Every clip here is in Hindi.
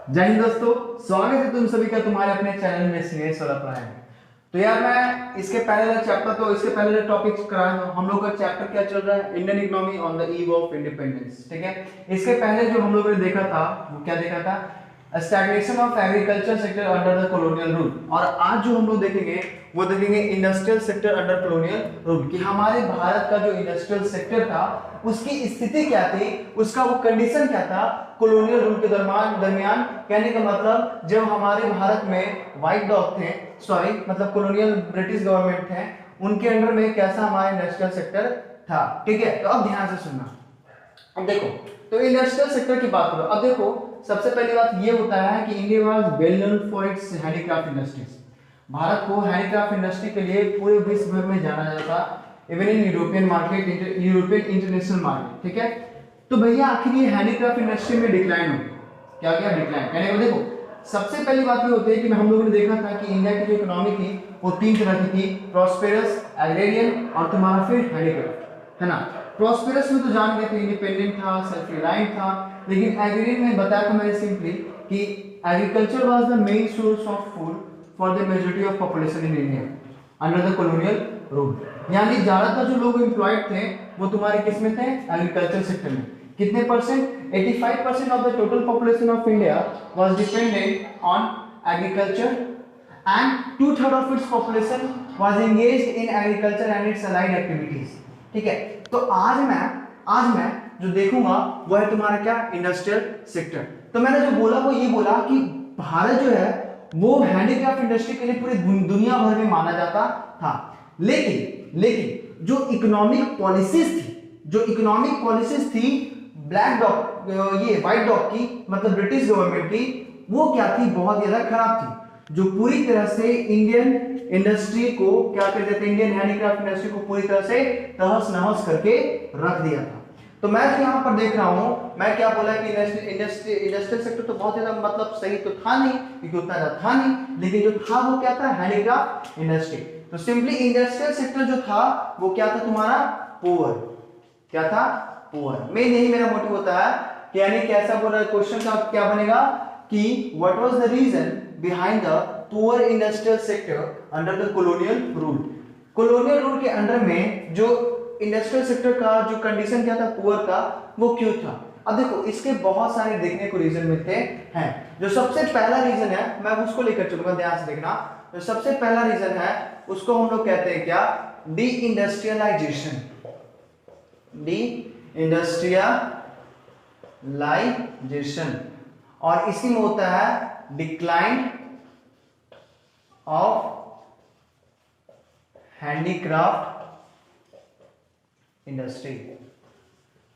जय हिंद दोस्तों, स्वागत है तुम सभी का तुम्हारे अपने चैनल में स्नेह और अपना है। तो यार मैं इसके पहले टॉपिक्स कराया हूं। हम लोग का चैप्टर क्या चल रहा है? Indian economy on the eve of independence. ठीक है, इसके पहले जो हम लोगों ने देखा था वो क्या देखा था? Stagnation of agriculture sector under the colonial rule. और आज जो हम लोग देखेंगे वो देखेंगे industrial sector under colonial rule, कि हमारे भारत का जो इंडस्ट्रियल सेक्टर था उसकी स्थिति क्या थी, उसका वो कंडीशन क्या था कॉलोनियल रूल के दरमियान। कहने का मतलब जब हमारे भारत में व्हाइट डॉग थे, सॉरी मतलब कॉलोनियल ब्रिटिश गवर्नमेंट थे, उनके अंडर में कैसा हमारा इंडस्ट्रियल सेक्टर था। ठीक है, तो अब ध्यान से सुनना। अब देखो, तो इंडस्ट्रियल सेक्टर की बात करो। अब देखो, सबसे पहली बात ये होता है कि India was well known for its handicraft industries. Bharat को हैंडीक्राफ्ट इंडस्ट्री के लिए पूरे विश्व भर में जाना जाता, even in European market, European international market. ठीक है, तो भैया आखिर ये हैंडीक्राफ्ट इंडस्ट्री में डिक्लाइन हो गई। क्या क्या डिक्लाइन? कहने को देखो, सबसे पहली बात ये होती है कि हम लोगों ने देखा था कि इंडिया की जो इकोनॉमी थी वो तीन तरह की थी, प्रॉस्पेरस, एग्रेरियन और तुम्हारा फिर हैंडीक्राफ्ट, है ना। प्रॉस्पेरस में तो जान गए थे, इंडिपेंडेंट था, सेल्फ रिलायंट था। लेकिन एग्रेरियन में बताया था मैंने सिंपली कि agriculture was the main source of food for the majority of population in India under the colonial rule. यानी ज्यादातर जो लोग एम्प्लॉयड थे वो तुम्हारे किस में थे? एग्रीकल्चर सेक्टर में। कितने percent? 85% of the total population of India was dependent on agriculture and 2/3 of its population was engaged in agriculture and its allied activities। ठीक है, तो आज मैं जो देखूंगा वो है तुम्हारा क्या? Industrial sector. तो मैंने जो बोला वो ये बोला कि भारत जो है वो हैंडीक्राफ्ट इंडस्ट्री के लिए पूरी दुनिया भर में माना जाता था। लेकिन जो इकोनॉमिक पॉलिसीज थी ब्लैक डॉग, ये व्हाइट डॉग की, मतलब ब्रिटिश गवर्नमेंट की, वो क्या थी? बहुत ज्यादा खराब थी, जो पूरी तरह से इंडियन इंडस्ट्री को क्या कर देते? इंडियन हैंडीक्राफ्ट इंडस्ट्री को पूरी तरह से तहस नहस करके रख दिया था। तो मैं यहाँ पर देख रहा हूं, मैं क्या बोला कि इंडस्ट्रियल सेक्टर तो बहुत ज्यादा मतलब सही तो था नहीं, क्योंकि उतना ज्यादा था नहीं, लेकिन जो था वो क्या था? Handicraft industry. तो सिंपली इंडस्ट्रियल सेक्टर जो था वो क्या था तुम्हारा? पुअर। क्या था? पुअर। मेन यही मेरा मोटिव होता है कि यानी कैसा बोला क्वेश्चन का क्या बनेगा कि what was the reason behind the poor industrial sector under the colonial rule। colonial rule के अंडर में जो इंडस्ट्रियल सेक्टर का जो कंडीशन क्या था पुअर का, वो क्यों था? अब देखो, इसके बहुत सारे देखने को रीजन मिलते हैं। जो सबसे पहला रीजन है मैं उसको लेकर चलूंगा, ध्यान से देखना। जो सबसे पहला रीजन है उसको हम लोग कहते हैं क्या? D industrialisation. डी इंडस्ट्रियलाइजेशन, और इसी में होता है डिक्लाइन ऑफ हैंडीक्राफ्ट इंडस्ट्री।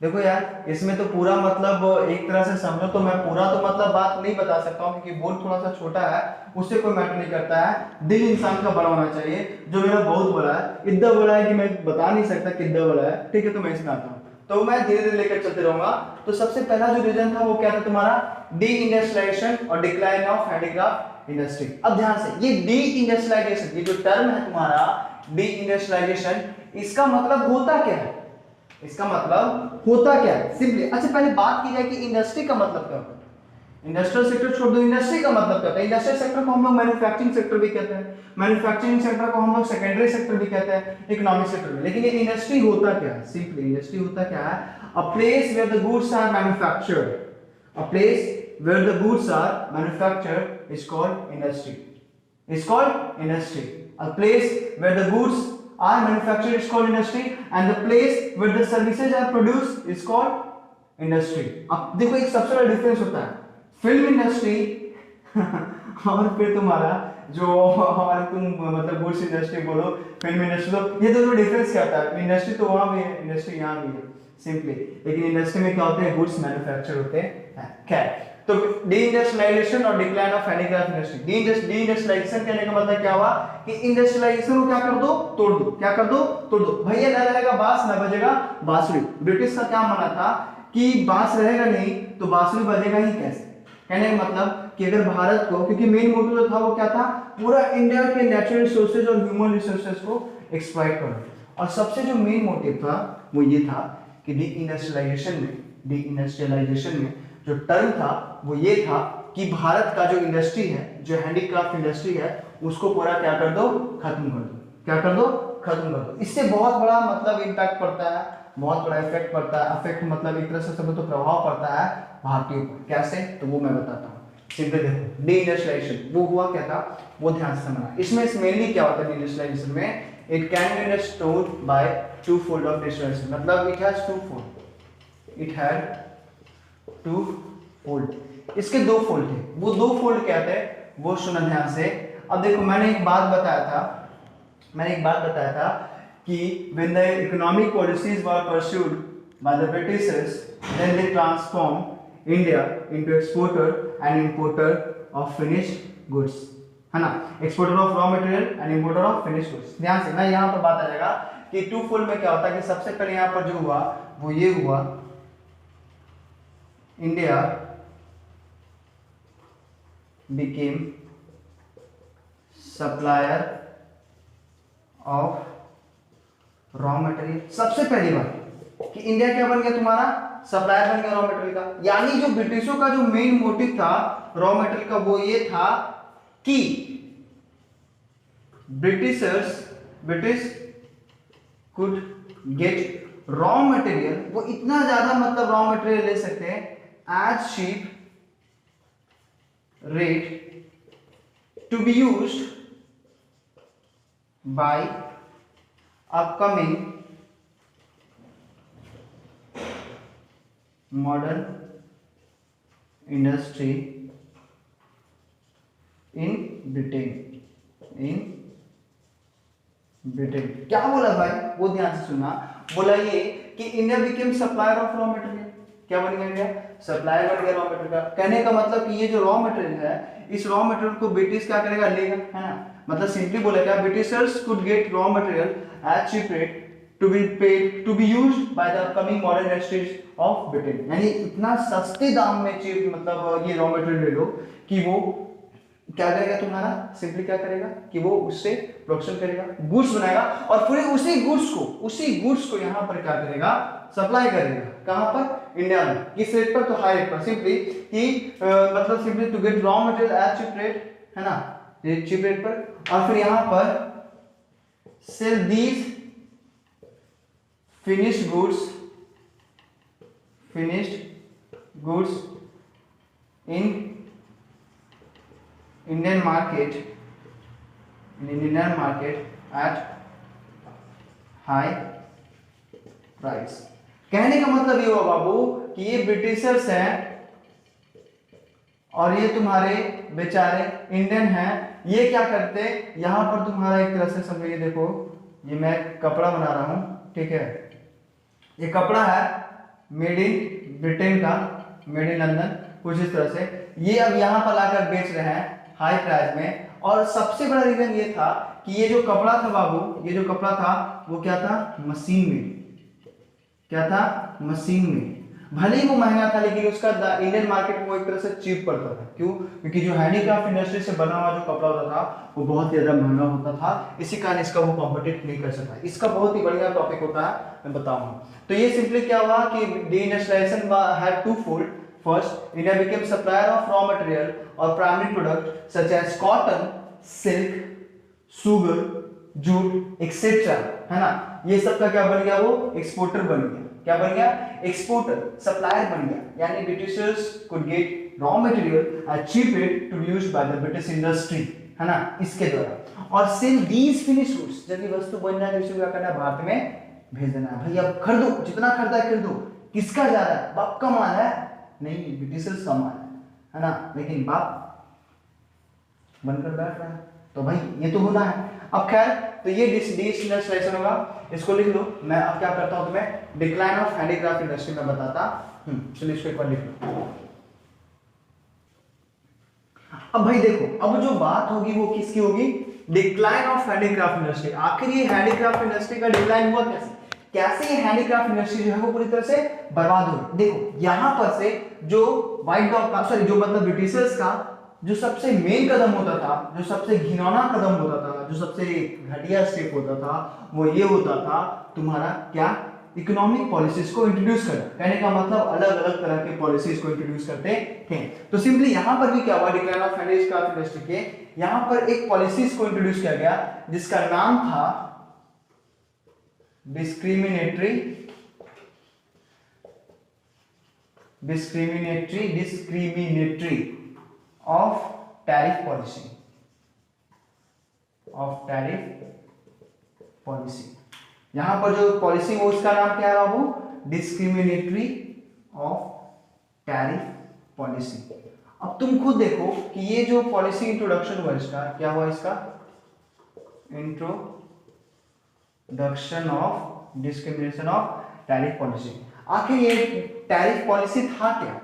देखो यार, इसमें तो पूरा मतलब एक तरह से समझो तो मैं पूरा तो मतलब बात नहीं बता सकता हूं, क्योंकि बोर्ड थोड़ा सा छोटा है, उससे कोई मैटर नहीं करता है। दिल इंसान का बड़ा होना चाहिए, जो मेरा बहुत बड़ा है, इतना बड़ा है कि मैं बता नहीं सकता कितना बड़ा है। ठीक है, तो मैं इसमें आता हूं, तो मैं धीरे धीरे लेकर चलते रहूंगा। तो सबसे पहला जो रीजन था वो क्या था तुम्हारा? डी इंडस्ट्रियलाइजेशन और डिक्लाइन ऑफ हैंडीक्राफ्ट इंडस्ट्री। अब ध्यान से, ये डी इंडस्ट्रियलाइजेशन, ये जो टर्म है तुम्हारा डी इंडस्ट्रियलाइजेशन, इसका मतलब होता क्या है? इसका मतलब होता क्या है सिंपली? अच्छा, पहले बात की जाए कि इंडस्ट्री का मतलब क्या होता है। इंडस्ट्रियल सेक्टर छोड़ दो, इंडस्ट्री का मतलब क्या होता है? इंडस्ट्रियल सेक्टर को हम लोग मैन्युफैक्चरिंग सेक्टर भी कहते हैं, मैन्युफैक्चरिंग सेक्टर को हम लोग सेकेंडरी सेक्टर भी कहते हैं, इकोनॉमिक सेक्टर भी। लेकिन ये इंडस्ट्री होता क्या है? सिंपली इंडस्ट्री होता क्या है? A place where the goods are manufactured, a place where the goods are manufactured is called industry, is called industry। A place where the goods are manufactured is called industry, and the place where the services are produced is called industry। अब देखो, एक सबसे बड़ा डिफरेंस होता है फिल्म इंडस्ट्री और फिर तुम्हारा जो हमारे तुम मतलब गुड्स इंडस्ट्री बोलो, फिल्म इंडस्ट्री, तो ये दोनों डिफरेंस क्या होता है? इंडस्ट्री तो वहां भी है, इंडस्ट्री यहाँ भी है सिंपली, लेकिन इंडस्ट्री में क्या होते हैं? गुड्स मैन्युफैक्चर होते हैं। खैर, तो डी इंडस्ट्रियलाइजेशन और decline of handicraft industry. Deindustrialization कहने का मतलब क्या हुआ कि इंडस्ट्रियलाइजेशन को क्या कर दो? तोड़ दो। क्या कर दो? तोड़ दो। भैया न रहेगा बांस, न बजेगा बांसुरी। ब्रिटिश का क्या मानना था कि बांस रहेगा नहीं तो बांसुरी बजेगा ही कैसे? कहने का मतलब कि अगर भारत को, क्योंकि मेन मोटिव जो था वो क्या था? पूरा इंडिया के नेचुरल रिसोर्सेज और ह्यूमन रिसोर्सेज को एक्सप्लॉइट करना, और सबसे जो मेन मोटिव था वो ये था कि डी इंडस्ट्रियलाइजेशन में जो टर्म था वो ये था कि भारत का जो इंडस्ट्री है, जो हैंडीक्राफ्ट इंडस्ट्री है, उसको पूरा क्या कर दो, खत्म कर दो। क्या कर दो, खत्म कर दो। इससे बहुत बड़ा मतलब इम्पैक्ट पड़ता है, बहुत बड़ा इफेक्ट पड़ता है। अफेक्ट मतलब एक तरह से सब तो प्रभाव पड़ता है भारतीय ऊपर। कैसे, तो वो मैं बताता हूँ। सिंपली देखो, डी इंडस्ट्रियलाइजेशन वो हुआ क्या था, वो ध्यान से समझना। इसमें मेनली क्या होता है डी इंडस्ट्रियलाइजेशन में, it can be understood by two fold of industrialisation, मतलब it has two fold, it had two fold. इसके दो फोल्ड थे, वो दो फोल्ड क्या थे, वो सुना ध्यान से। अब देखो मैंने एक बात बताया था कि when the economic policies were pursued by the Britishers, then they transformed India into exporter and importer of finished goods, है ना, exporter of raw material and importer of finished goods। ध्यान से, मैं यहाँ पर बात आ जाएगा कि टू फोल्ड में क्या होता है कि सबसे पहले यहाँ पर जो हुआ वो ये हुआ, India became supplier of raw material. सबसे पहली बात कि इंडिया क्या बन गया, तुम्हारा सप्लायर बन गया रॉ मटेरियल का। यानी जो ब्रिटिशों का जो मेन मोटिव था रॉ मटेरियल का, वो ये था कि British could get raw material, वो इतना ज्यादा मतलब रॉ मटेरियल ले सकते हैं as cheap rate to be used by upcoming modern industry in Britain। क्या बोला भाई, वो ध्यान से सुनना। बोला ये कि India became supplier of raw material. क्या बन गया इंडिया, सप्लायर बन गया रॉ मटेरियल का। कहने का मतलब कि ये जो रॉ मटेरियल है, इस रॉ मटेरियल को ब्रिटिश क्या करेगा, लेगा, है ना। मतलब सिंपली बोला क्या, Britishers could get raw material at cheap rate to be paid to be used by the upcoming modern industries of Britain। यानी इतना सस्ते दाम में चीप मतलब ये रॉ मटेरियल ले लो कि वो क्या करेगा तुम्हारा, सिंपली क्या करेगा कि वो उससे प्रोडक्शन करेगा, गुड्स बनाएगा, और पूरे उसी गुड्स को यहाँ पर क्या करेगा, सप्लाई करेगा। कहाँ पर, इंडिया में। किस रेट पर, तो हाई रेट पर। सिंपली कि मतलब simply to get raw material at cheap rate, है ना, चीप रेट पर, और फिर यहाँ पर sell these finished goods in Indian market at high price। कहने का मतलब ये हुआ बाबू कि ये ब्रिटिशर्स हैं और ये तुम्हारे बेचारे इंडियन हैं। ये क्या करते, यहां पर तुम्हारा एक तरह से समझिए, देखो ये मैं कपड़ा बना रहा हूं, ठीक है, ये कपड़ा है मेड इन ब्रिटेन का, मेड इन लंदन, कुछ इस तरह से। ये अब यहां पर लाकर बेच रहे हैं हाई प्राइस में। और सबसे बड़ा रीजन ये था कि ये जो कपड़ा था बाबू, ये जो कपड़ा था वो क्या था, मशीन में। क्या था, मशीन में। भले ही वो महंगा था लेकिन उसका इंडियन मार्केट में वो एक तरह से चीप पड़ता था। क्यों, क्योंकि जो हैंडीक्राफ्ट इंडस्ट्री से बना हुआ जो कपड़ा होता था वो बहुत ही ज्यादा महंगा होता था, इसी कारण इसका वो कॉम्पिटिट नहीं कर सकता। इसका बहुत ही बढ़िया टॉपिक होता है, मैं बताऊंगा। तो ये सिंपली क्या हुआ कि deindustrialisation had two fold. First, India became supplier of raw material और primary product such as cotton, silk, sugar, jute etcetera, है ना। ये सब का क्या बन गया, वो एक्सपोर्टर बन गया। क्या बन गया, एक्सपोर्टर, सप्लायर बन गया। यानी Britishers could get raw material at cheap rate to be used by the British industry, है ना, इसके द्वारा। और सेल दीज फिनिश गुड्स, जब ये वस्तु बन जाए तो इसे क्या करना है, भारत में भेज देना है। भाई अब खरीदो, जितना खरीदा है खरीदो। किसका जा रहा है, बाप का माल है, नहीं ब्रिटिशर्स का माल है ना, लेकिन बाप बनकर बैठ रहा है, तो भाई ये तो होना है। अब खैर, तो ये डिस्टिंक्शन होगा, इसको लिख लो। मैं अब क्या करता हूं, तुम्हें डिक्लाइन ऑफ हैंडीक्राफ्ट इंडस्ट्री में बताता। चलिए इसको एक बार लिख लो। अब भाई देखो, अब जो बात होगी वो किसकी होगी, डिक्लाइन ऑफ हैंडीक्राफ्ट इंडस्ट्री। आखिर ये हैंडीक्राफ्ट इंडस्ट्री का डिक्लाइन हुआ कैसे ये हैंडीक्राफ्ट इंडस्ट्री जो है वो पूरी तरह से बर्बाद हो गई। देखो यहां पर से जो व्हाइट डॉग का, सॉरी, जो मतलब ब्रिटिशर्स का जो सबसे मेन कदम होता था, जो सबसे घिनौना कदम होता था, जो सबसे घटिया स्टेप होता था, वो ये होता था तुम्हारा क्या, इकोनॉमिक पॉलिसीज को इंट्रोड्यूस करना। कहने का मतलब अलग अलग तरह के पॉलिसीज को इंट्रोड्यूस करते थे। तो सिंपली यहाँ पर भी क्या हुआ, डिक्लाइन ऑफ हैंडीक्राफ्ट इंडस्ट्री के यहाँ पर एक पॉलिसीज को इंट्रोड्यूस किया गया जिसका नाम था डिस्क्रिमिनेटरी ऑफ टैरिफ पॉलिसी। यहां पर जो पॉलिसी वो उसका नाम क्या है बाबू, डिस्क्रिमिनेटरी ऑफ टैरिफ पॉलिसी। अब तुम खुद देखो कि ये जो पॉलिसी इंट्रोडक्शन हुआ इसका क्या हुआ, इसका introduction of discrimination of tariff policy. आखिर ये टैरिफ पॉलिसी था क्या,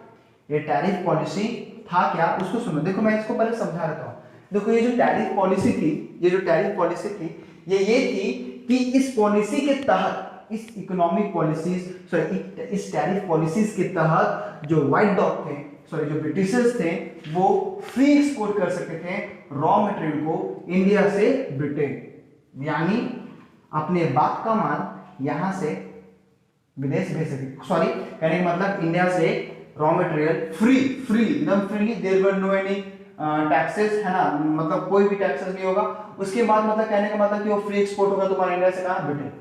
ये टैरिफ पॉलिसी था क्या उसको सुनो। देखो मैं इसको पहले समझा रहा हूं। देखो ये जो टैरिफ पॉलिसी थी, ये थी कि इस पॉलिसी के तहत, इस इकोनॉमिक पॉलिसीज इस टैरिफ पॉलिसीज के तहत जो व्हाइट डॉग थे, जो ब्रिटिशर्स थे, वो फ्री एक्सपोर्ट कर सकते थे रॉ मटेरियल को इंडिया से ब्रिटेन, यानी अपने बाप का माल यहां से विदेश भेज सके। सॉरी, कहने का मतलब इंडिया से रॉ मटेरियल फ्री एकदम freely, there were no any taxes, है ना, मतलब कोई भी टैक्सेस नहीं होगा। उसके बाद मतलब कहने का मतलब कि वो फ्री एक्सपोर्ट होगा तुम्हारा इंडिया से कहां, ब्रिटेन।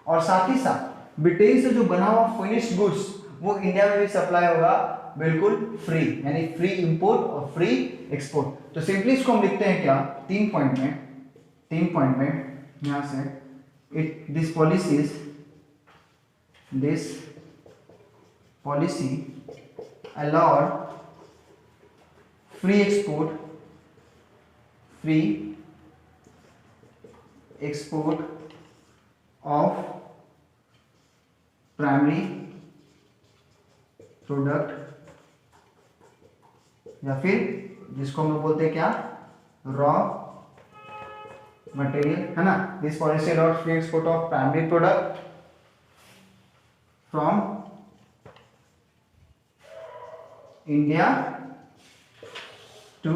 और साथ ही साथ ब्रिटेन से जो बना हुआ फिनिश्ड गुड्स वो इंडिया में भी सप्लाई होगा बिल्कुल फ्री, यानी फ्री इंपोर्ट और फ्री एक्सपोर्ट। तो सिंपली इसको हम लिखते हैं क्या, 3 पॉइंट में यहां से, this policy allowed free export of primary product, या फिर जिसको हम लोग बोलते हैं क्या, रॉ मटेरियल, है ना। This policy allowed free export of primary product from India to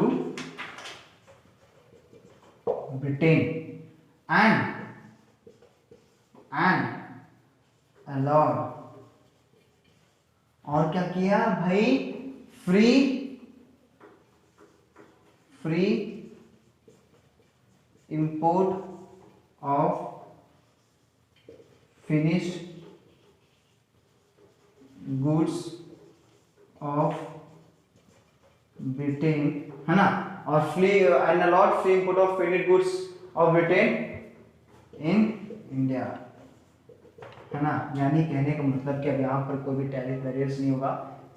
Britain and allowed, और क्या किया भाई, free import of finished goods of Britain, है ना, और and a lot free import of finished goods of Britain in India, है ना। यानी कहने का मतलब कि अब यहाँ पर कोई भी टैरिफ बैरियर्स नहीं होगा,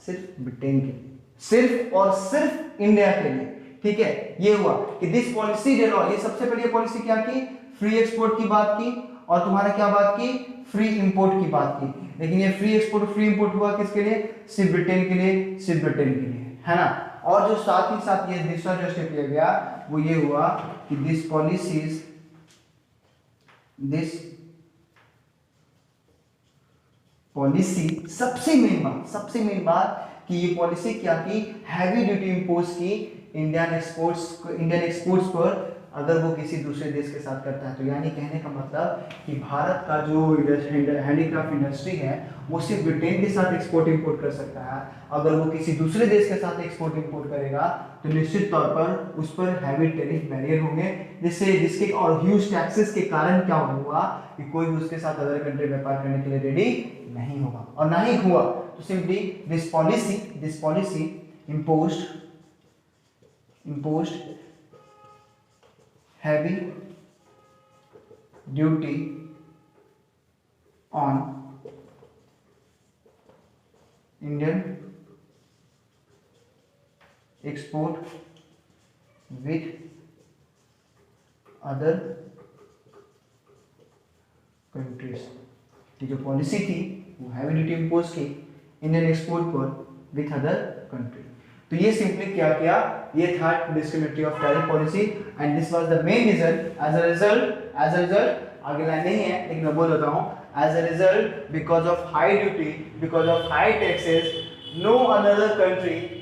सिर्फ ब्रिटेन के लिए, सिर्फ और सिर्फ इंडिया के लिए, ठीक है। ये हुआ कि दिस पॉलिसी ये सबसे पहले पॉलिसी क्या की, फ्री एक्सपोर्ट की बात की, और तुम्हारा क्या बात की, फ्री इंपोर्ट की बात की। लेकिन ये फ्री एक्सपोर्ट फ्री इंपोर्ट हुआ किसके लिए, सिर्फ ब्रिटेन के लिए, है ना। और जो साथ ही साथ ये दूसरा जो स्टेप लिया गया वो ये हुआ कि दिस पॉलिसी सबसे मेन बात कि ये पॉलिसी क्या की, हैवी ड्यूटी इंपोज की इंडियन एक्सपोर्ट्स पर, अगर वो किसी दूसरे देश के साथ करता है तो। यानी कहने का मतलब कि भारत का जो हैंडीक्राफ्ट इंडस्ट्री है वो सिर्फ ब्रिटेन के साथ एक्सपोर्ट इंपोर्ट कर सकता है। अगर वो किसी दूसरे देश के साथ एक्सपोर्ट इंपोर्ट करेगा तो निश्चित तौर पर उस पर हैवी टैरिफ बैरियर होंगे, जिसके और ह्यूज टैक्सेस के कारण क्या हुआ कि कोई भी उसके साथ अदर कंट्री व्यापार करने के लिए रेडी नहीं होगा, और ना ही हुआ। तो simply this policy imposed heavy duty on Indian export with other countries। की जो पॉलिसी थी वो हैवी ड्यूटी इंपोज की इंडियन एक्सपोर्ट पर विथ अदर कंट्री। तो ये सिंपली क्या किया, ये था discriminatory of tariff policy, and this was the main reason. As a result आगे लाइन नहीं है लेकिन मैं बोल देता हूं, as a result because of high duty, because of high taxes, no other country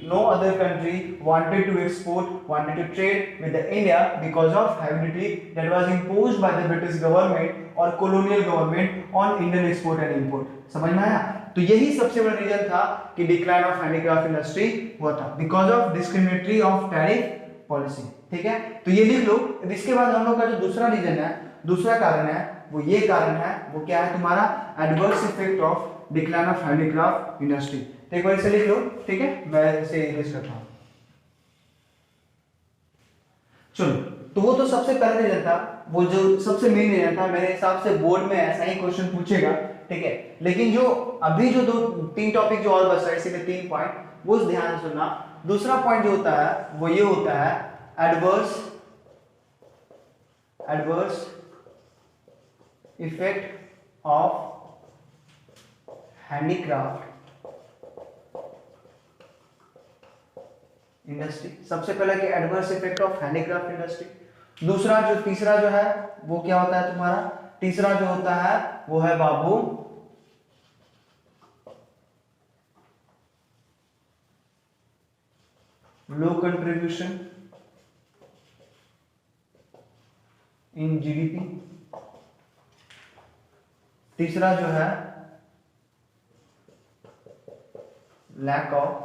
wanted to export, wanted to trade with the India because of heavy that was imposed by the British government or colonial government on Indian export and import. समझ में आया? तो यही सबसे बड़ा रीजन था कि डिक्लाइन ऑफ हैंडीक्राफ्ट इंडस्ट्री हुआ था because of discriminatory of tariff policy. ठीक है, तो ये लिख लो। इसके बाद हम लोग का जो दूसरा रीजन है, दूसरा कारण है, वो ये कारण है, वो क्या है तुम्हारा adverse effect of decline of handicraft industry. तो एक बार इसे लिख लो, ठीक है, मैं इसे लिस्ट करता हूं। चलो, तो वो तो सबसे पहला रीजन था, वो जो सबसे मेन रीजन था। मेरे हिसाब से बोर्ड में ऐसा ही क्वेश्चन पूछेगा, ठीक है। लेकिन जो अभी जो दो तीन टॉपिक जो और बच रहा है, इसी में 3 पॉइंट, वो ध्यान से सुनना। दूसरा पॉइंट जो होता है वो ये होता है adverse effect of handicraft industry. सबसे पहले कि adverse effect of handicraft industry. दूसरा जो तीसरा जो है वो क्या होता है तुम्हारा, तीसरा जो होता है वो है बाबू लो कंट्रीब्यूशन इन जीडीपी। तीसरा जो है lack of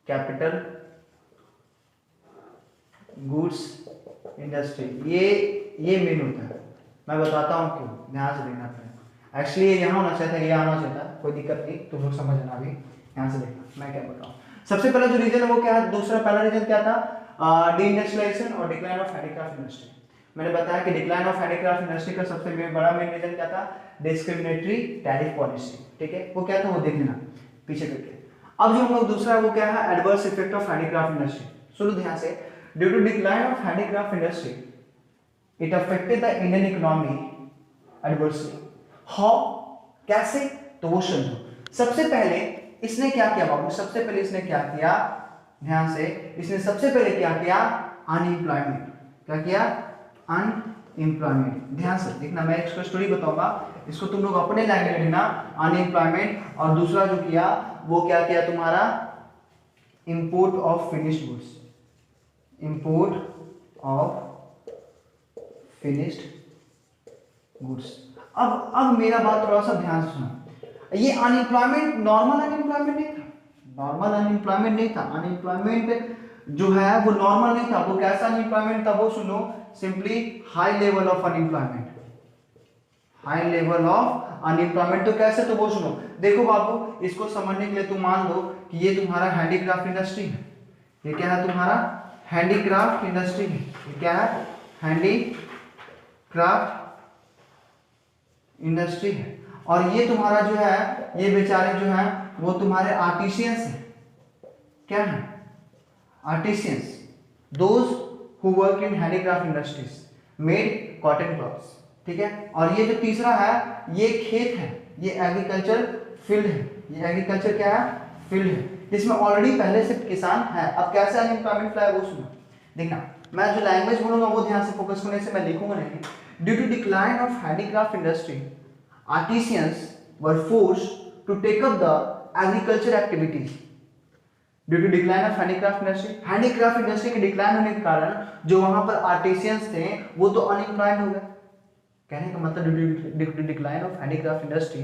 capital goods industry. ये मेन होता है। मैं बताता हूं क्यों, ध्यान से देखना पड़ेगा। एक्चुअली ये यहाँ होना चाहिए था, ये आना चाहिए था, कोई दिक्कत नहीं, तुम लोग समझना। अभी यहाँ से देखना मैं क्या बताऊं। सबसे पहला जो रीजन है वो क्या है, दूसरा पहला रीजन क्या था, डी इंडस्ट्रियलाइजेशन और डिक्लाइन ऑफ हैंडीक्राफ्ट इंडस्ट्री। मैंने बताया कि डिक्लाइन ऑफ हैंडीक्राफ्ट इंडस्ट्री का सबसे बड़ा मेन रीजन क्या था, डिस्क्रिमिनेटरी टैरिफ पॉलिसी। ठीक है, वो क्या था वो देख लेना पीछे करके। अब जो हम लोग दूसरा वो क्या है, adverse effect of handicraft industry. सुनो ध्यान से, due to decline of handicraft industry it affected the Indian economy adversely. How, कैसे, तो वो समझो। सबसे पहले इसने क्या किया बाबू, सबसे पहले इसने क्या किया, ध्यान से, इसने सबसे पहले क्या किया, अनएम्प्लॉयमेंट। क्या किया, अनएम्प्लॉयमेंट। ध्यान से देखना, मैं इसको स्टोरी बताऊंगा, इसको तुम लोग अपने लैंग्वेज में लेना, अनएम्प्लॉयमेंट। और दूसरा जो किया वो क्या किया तुम्हारा, import of finished goods, import of finished goods. अब मेरा बात थोड़ा सा ध्यान से सुनो। ये अनएम्प्लॉयमेंट नॉर्मल अनएम्प्लॉयमेंट नहीं था, नॉर्मल अनएम्प्लॉयमेंट नहीं था। अनएम्प्लॉयमेंट जो है वो नॉर्मल नहीं था। वो कैसा अनएम्प्लॉयमेंट था वो सुनो, simply high level of unemployment. High level of unemployment तो कैसे, तो वो सुनो। देखो बाबू, इसको समझने के लिए तुम मान लो कि ये तुम्हारा हैंडीक्राफ्ट इंडस्ट्री है। ये क्या है तुम्हारा, हैंडीक्राफ्ट इंडस्ट्री है। ये क्या है, हैंडीक्राफ्ट इंडस्ट्री है। और ये तुम्हारा जो है, ये बेचारे जो है वो तुम्हारे आर्टिशियंस हैं। क्या है, artisans, those who work in handicraft industries, made cotton clothes. ठीक है, और ये जो तीसरा है ये खेत है, ये एग्रीकल्चर फील्ड है। ये एग्रीकल्चर क्या है, फील्ड है, जिसमें ऑलरेडी पहले से किसान है। अब कैसे अनएम्प्लॉयमेंट फ्लाई वो सुनो, देखना। मैं जो लैंग्वेज बोलूंगा वो ध्यान से फोकस करने से, मैं लिखूंगा नहीं। Due to decline of handicraft industry artisans were forced to take up the agriculture activities. Due to decline of handicraft industry, handicraft industry के डिक्लाइन होने के कारण जो वहां पर आर्टिसियंस थे वो तो अनएम्प्लॉयड हो गए। कहने का मतलब due to decline of handicraft industry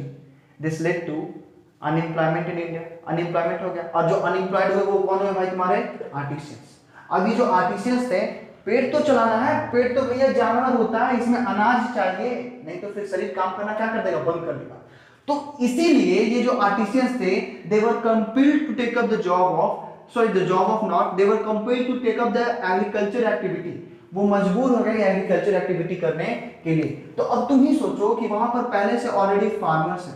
this led to unemployment in India. Unemployment हो गया, और जो अनएम्प्लॉयड हुए वो कौन हुए भाई, तुम्हारे आर्टिसियंस। अभी जो आर्टिसियंस थे, पेट तो चलाना है, पेट तो भैया जानवर होता है, इसमें अनाज चाहिए, नहीं तो फिर शरीर काम करना क्या कर देगा, बंद कर देगा। तो इसीलिए ये जो आर्टिसियंस थे, they were compelled to take up the job of, sorry the job of not, they were compelled to take up the agriculture activity. वो मजबूर हो गए एग्रीकल्चर एक्टिविटी करने के लिए। तो अब तुम ही सोचो कि वहां पर पहले से ऑलरेडी फार्मर्स है,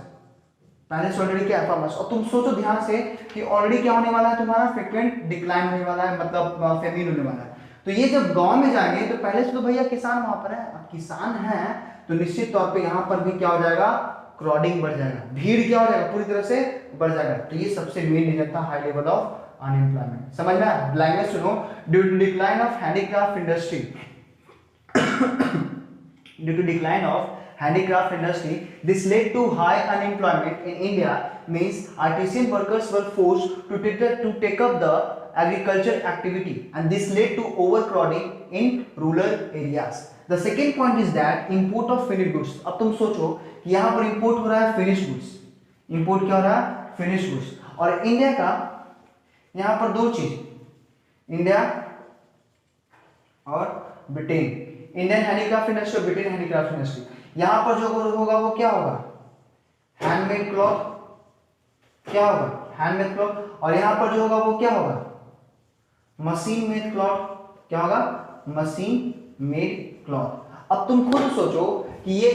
पहले से ऑलरेडी क्या फार्मर्स, और तुम सोचो ध्यान से कि ऑलरेडी क्या होने वाला है तुम्हारा, फ्रीक्वेंट डिक्लाइन होने वाला है, मतलब फेमिन होने वाला है। तो ये जब गांव में जाएंगे तो पहले से तो भैया किसान वहां पर है। अब किसान है तो निश्चित तौर पे यहाँ पर भी क्या हो जाएगा, क्राउडिंग बढ़ जाएगा, भीड़ क्या हो जाएगा, पूरी तरह से बढ़ जाएगा। तो ये सबसे मेन रीजन था, हाई लेवल ऑफ अनएम्प्लॉयमेंट। समझ में आया, लैंग्वेज सुनो। Due to decline of handicraft industry, due to decline of handicraft industry. This led to high unemployment in India, means artisan workers were forced to take up the agriculture activity, and this led to overcrowding in rural areas. The second point is that import of finished goods. अब तुम सोचो कि यहाँ पर import हो रहा है finished goods, import क्या हो रहा है finished goods, और इंडिया का यहाँ पर दो चीज, इंडिया और ब्रिटेन, इंडियन हैंडीक्राफ्ट इंडस्ट्री और ब्रिटेन हैंडीक्राफ्ट इंडस्ट्री, यहां पर जो होगा वो क्या होगा, हैंडमेड क्लॉथ, क्या होगा हैंडमेड क्लॉथ, और यहां पर जो होगा वो क्या होगा, मशीन मेड क्लॉथ, क्या होगा मशीन मेड क्लॉथ। अब तुम खुद सोचो कि ये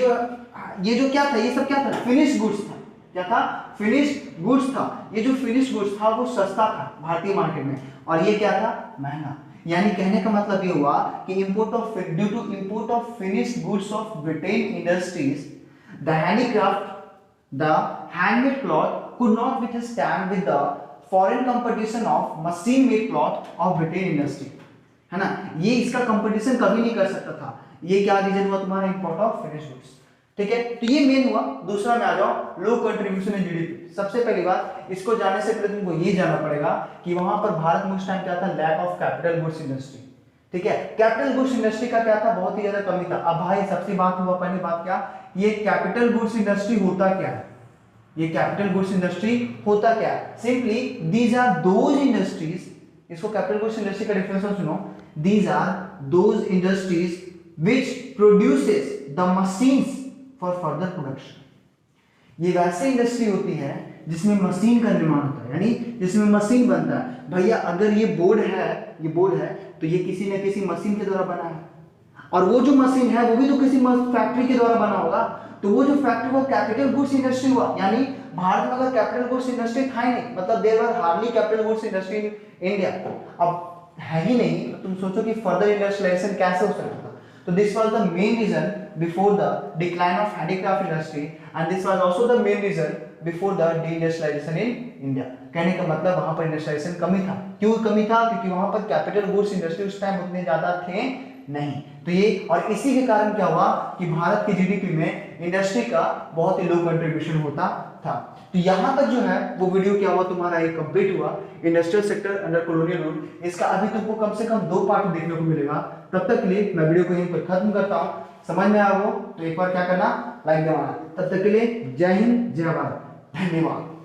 जो क्या था, ये सब क्या था, फिनिश गुड्स था, क्या था, फिनिश गुड्स था। ये जो फिनिश गुड्स था वो सस्ता था भारतीय मार्केट में, और ये क्या था, महंगा। यानी कहने का मतलब ये हुआ कि due to import of finished goods of Britain industries, the handmade cloth could not withstand with the foreign competition of machine made cloth of Britain industry, है ना, ये इसका कंपटीशन कभी नहीं कर सकता था। ये क्या रीजन हुआ तुम्हारा, इंपोर्ट ऑफ फिनिश गुड्स, ठीक है। तो ये मेन हुआ। दूसरा में आ जाओ, लो कंट्रीब्यूशन इन जीडीपी। सबसे पहली बात, इसको जानने से पहले तुमको ये जानना पड़ेगा कि वहां पर भारत में उस टाइम क्या था, lack of capital goods industry, ठीक है। कैपिटल गुड्स इंडस्ट्री का क्या था, बहुत ही ज्यादा कमी था। अब भाई सबसे बात हुआ, पहली बात क्या, ये कैपिटल गुड्स इंडस्ट्री होता क्या है, ये कैपिटल गुड्स इंडस्ट्री होता क्या है, simply these are those industries, इसको कैपिटल गुड्स इंडस्ट्री का डिफरेंशियल सुनो, these are those industries which produces the machines for further production. ये वैसे इंडस्ट्री होती है जिसमें मशीन का निर्माण होता है, यानी जिसमें मशीन बनता है। भैया अगर ये बोर्ड है तो ये किसी न किसी मशीन के द्वारा बना है, और वो जो मशीन है वो भी तो किसी फैक्ट्री के द्वारा बना होगा। तो वो जो फैक्ट्री वो कैपिटल गुड्स इंडस्ट्री हुआ। यानी भारत में अगर कैपिटल गुड्स इंडस्ट्री था ही नहीं, मतलब there were hardly capital goods industry in India. अब है ही नहीं तो तुम सोचो कि फर्दर इंडस्ट्रियलाइजेशन कैसे हो सकता था। तो this was the main reason before the decline of handicraft industry, and this was also the main reason before the deindustrialization in India. कहने का मतलब वहां पर इंडस्ट्रियलाइजेशन कमी था। क्यों कमी था, क्योंकि वहां पर कैपिटल गुड्स इंडस्ट्री उस टाइम उतने ज्यादा थे नहीं। तो ये और इसी के कारण क्या हुआ कि भारत की जीडीपी में इंडस्ट्री का बहुत ही लो कंट्रीब्यूशन होता था। तो यहां तक जो है वो वीडियो क्या हुआ तुम्हारा, एक कंप्लीट हुआ, industrial sector under colonial rule. इसका अभी तुमको कम से कम 2 पार्ट देखने को मिलेगा। तब तक के लिए मैं वीडियो को यहीं पर खत्म करता हूं। समझ में आया हो तो एक बार क्या करना, लाइक दबाना। तब तक के लिए जय हिंद, जय भारत, धन्यवाद।